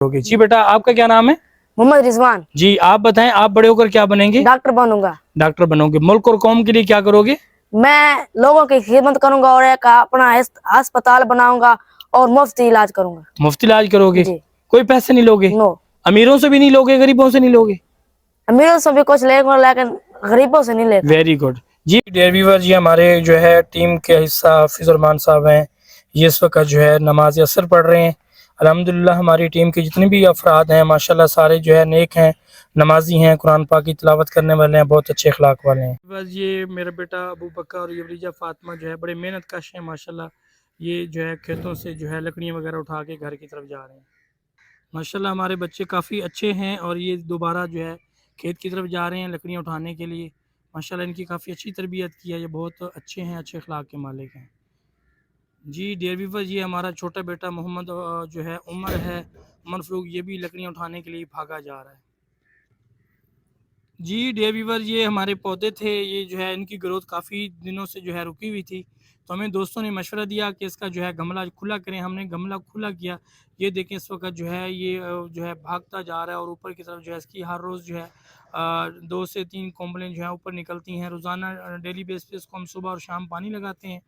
होगी। जी बेटा, आपका क्या नाम है? मोहम्मद रिजवान। जी, आप बताएं, आप बड़े होकर क्या बनेंगे? डॉक्टर बनूंगा। डॉक्टर बनोगे। मुल्क और कौम के लिए क्या करोगे? मैं लोगों की खिदमत करूंगा और एक अपना अस्पताल बनाऊंगा और मुफ्त इलाज करूंगा। मुफ्त इलाज करोगे? जी। कोई पैसे नहीं लोगे? नो। अमीरों से भी नहीं लोगे, गरीबों से नहीं लोगे? अमीरों से भी कुछ लेगा लेकिन गरीबों से नहीं लेगा। Very good. जी डियर व्यूअर्स, ये हमारे जो है टीम के हिस्सा हाफिज़ रहमान साहब हैं। ये इस वक्त जो है नमाज असर पढ़ रहे हैं। अल्हम्दुलिल्लाह हमारी टीम के जितने भी अफराद हैं माशाल्लाह सारे जो है नेक हैं, नमाजी हैं, कुरान पाक की तिलावत करने वाले हैं, बहुत अच्छे अखलाक वाले हैं। बस ये मेरा बेटा अबू बकर और ये भतीजा फातिमा जो है बड़े मेहनत कश हैं माशाल्लाह। ये जो है खेतों से जो है लकड़ियाँ वगैरह उठा के घर की तरफ जा रहे हैं। माशाल्लाह हमारे बच्चे काफ़ी अच्छे हैं और ये दोबारा जो है खेत की तरफ जा रहे हैं लकड़ियाँ उठाने के लिए। माशाल्लाह इनकी काफ़ी अच्छी तरबियत की है, ये बहुत अच्छे हैं, अच्छे अखलाक के मालिक हैं। जी डियर व्यूअर्स, ये हमारा छोटा बेटा मोहम्मद जो है उमर है, उमर फ़रूक, ये भी लकड़ियाँ उठाने के लिए भागा जा रहा है। जी डियर व्यूअर्स, ये हमारे पौधे थे, ये जो है इनकी ग्रोथ काफ़ी दिनों से जो है रुकी हुई थी, तो हमें दोस्तों ने मशवरा दिया कि इसका जो है गमला खुला करें। हमने गमला खुला किया। ये देखें इस वक्त जो है ये जो है भागता जा रहा है और ऊपर की तरफ जो है इसकी हर रोज़ जो है 2 से 3 कोंबलें जो हैं ऊपर निकलती हैं। रोज़ाना डेली बेस पे इसको हम सुबह और शाम पानी लगाते हैं,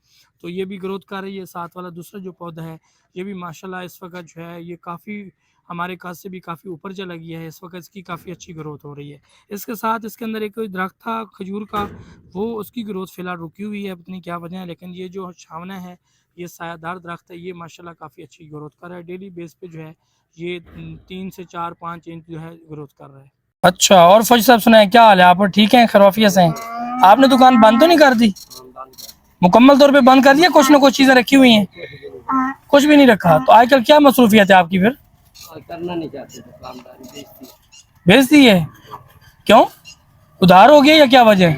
तो ये भी ग्रोथ कर रही है। साथ वाला दूसरा जो पौधा है ये भी माशाल्लाह इस वक्त जो है ये काफ़ी हमारे काज से भी काफ़ी ऊपर चला गया है। इस वक्त इसकी काफ़ी अच्छी ग्रोथ हो रही है। इसके साथ इसके अंदर एक दरख्त था खजूर का, वो उसकी ग्रोथ फ़िलहाल रुकी हुई है, पता नहीं क्या वजह है, लेकिन ये जो छावना है, ये सायादार दरख्त है, ये माशाल्लाह काफ़ी अच्छी ग्रोथ कर रहा है। डेली बेस पे जो है ये 3 से 4-5 इंच जो है ग्रोथ कर रहा है। अच्छा, और फौजी साहब सुनाएं, क्या हाल है? आप ठीक हैं, खैरियत से हैं? आपने दुकान बंद तो नहीं कर दी? मुकम्मल तौर पे बंद कर दिया? कुछ ना कुछ चीज़ें रखी हुई हैं? कुछ भी नहीं रखा? तो आजकल क्या मसरूफियत है आपकी? फिर करना नहीं चाहते, भेज दी है? क्यों? उधार हो गया या क्या वजह?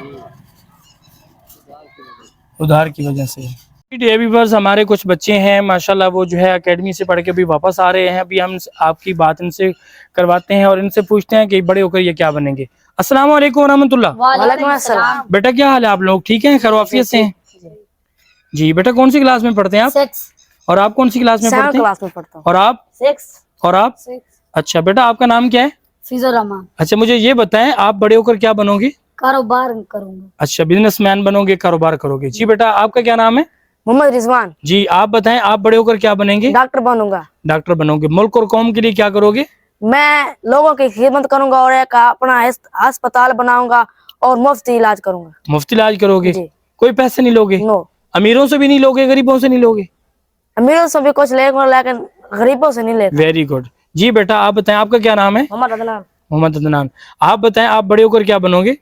उधार की वजह से। व्यूअर्स, हमारे कुछ बच्चे हैं माशाल्लाह, वो जो है एकेडमी से पढ़ के अभी वापस आ रहे हैं। अभी हम आपकी बात इनसे करवाते हैं और इनसे पूछते हैं कि बड़े होकर ये क्या बनेंगे। अस्सलाम वालेकुम व रहमतुल्लाह। वालेकुम अस्सलाम। बेटा क्या हाल है? आप लोग ठीक हैं, खैरियत से हैं? जी बेटा, कौन सी क्लास में पढ़ते हैं आप? 6। और आप कौन सी क्लास में पढ़ते हैं? क्लास में पढ़ता हूँ। और आप? 6। और आप? 6। अच्छा बेटा, आपका नाम क्या है? फिजर रहमान। अच्छा, मुझे ये बताएं, आप बड़े होकर क्या बनोगे? कारोबार करूंगा। अच्छा, बिजनेसमैन बनोगे, कारोबार करोगे। जी बेटा, आपका क्या नाम है? मोहम्मद रिजवान। जी, आप बताएं, आप बड़े होकर क्या बनेंगे? डॉक्टर बनूंगा। डॉक्टर बनोगे। मुल्क और कौम के लिए क्या करोगे? मैं लोगों की खिदमत करूंगा और एक अपना अस्पताल बनाऊंगा और मुफ्त इलाज करूंगा। मुफ्त इलाज करोगे? जी। कोई पैसे नहीं लोगे? नो। अमीरों से भी नहीं लोगे, गरीबों से नहीं लोगे? अमीरों से भी कुछ लेगा लेकिन गरीबों से नहीं लेगा। Very good. जी बेटा, आप बताएं, आपका क्या नाम है? मोहम्मद अदनान। मोहम्मद अदनान। आप बताएं, आप बड़े होकर क्या बनोगे?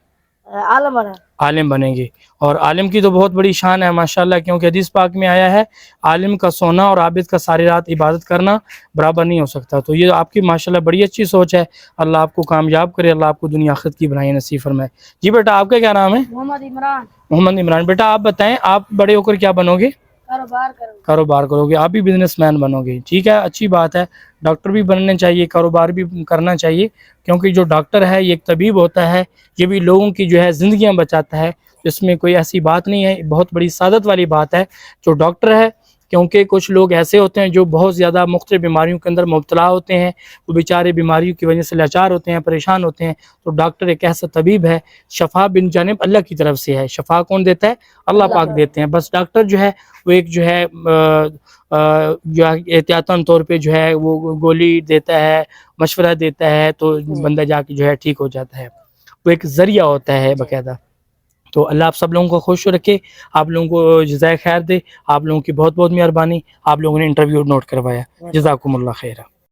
आलम बना। आलिम बनेंगे। और आलिम की तो बहुत बड़ी शान है माशाल्लाह, क्योंकि हदीस पाक में आया है, आलिम का सोना और आबिद का सारी रात इबादत करना बराबर नहीं हो सकता। तो ये आपकी माशाल्लाह बड़ी अच्छी सोच है। अल्लाह आपको कामयाब करे, अल्लाह आपको दुनिया आखिरत की भलाई नसीब फरमाए। जी बेटा, आपका क्या नाम है? मोहम्मद इमरान। मोहम्मद इमरान। बेटा आप बताएं, आप बड़े होकर क्या बनोगे? कारोबार करूंगा। कारोबार करोगे, आप भी बिजनेसमैन बनोगे। ठीक है, अच्छी बात है। डॉक्टर भी बनने चाहिए, कारोबार भी करना चाहिए, क्योंकि जो डॉक्टर है ये एक तबीब होता है, ये भी लोगों की जो है ज़िंदगियां बचाता है। इसमें कोई ऐसी बात नहीं है, बहुत बड़ी सादत वाली बात है जो डॉक्टर है, क्योंकि कुछ लोग ऐसे होते हैं जो बहुत ज़्यादा मुख्तलिफ बीमारियों के अंदर मुब्तला होते हैं, वो बेचारे बीमारियों की वजह से लाचार होते हैं, परेशान होते हैं। तो डॉक्टर एक ऐसा तबीब है, शफा बिन जानिब अल्लाह की तरफ से है। शफा कौन देता है? अल्लाह पाक देते हैं। बस डॉक्टर जो है वो एक जो है जो एहतियातन तौर पे जो है वो गोली देता है, मशवरा देता है, तो बंदा जाके जो है ठीक हो जाता है। वो एक ज़रिया होता है बाकायदा। तो अल्लाह आप सब लोगों को खुश रखे, आप लोगों को जज़ाए खैर दे। आप लोगों की बहुत बहुत मेहरबानी, आप लोगों ने इंटरव्यू नोट करवाया। जज़ाकुमुल्लाह खैर।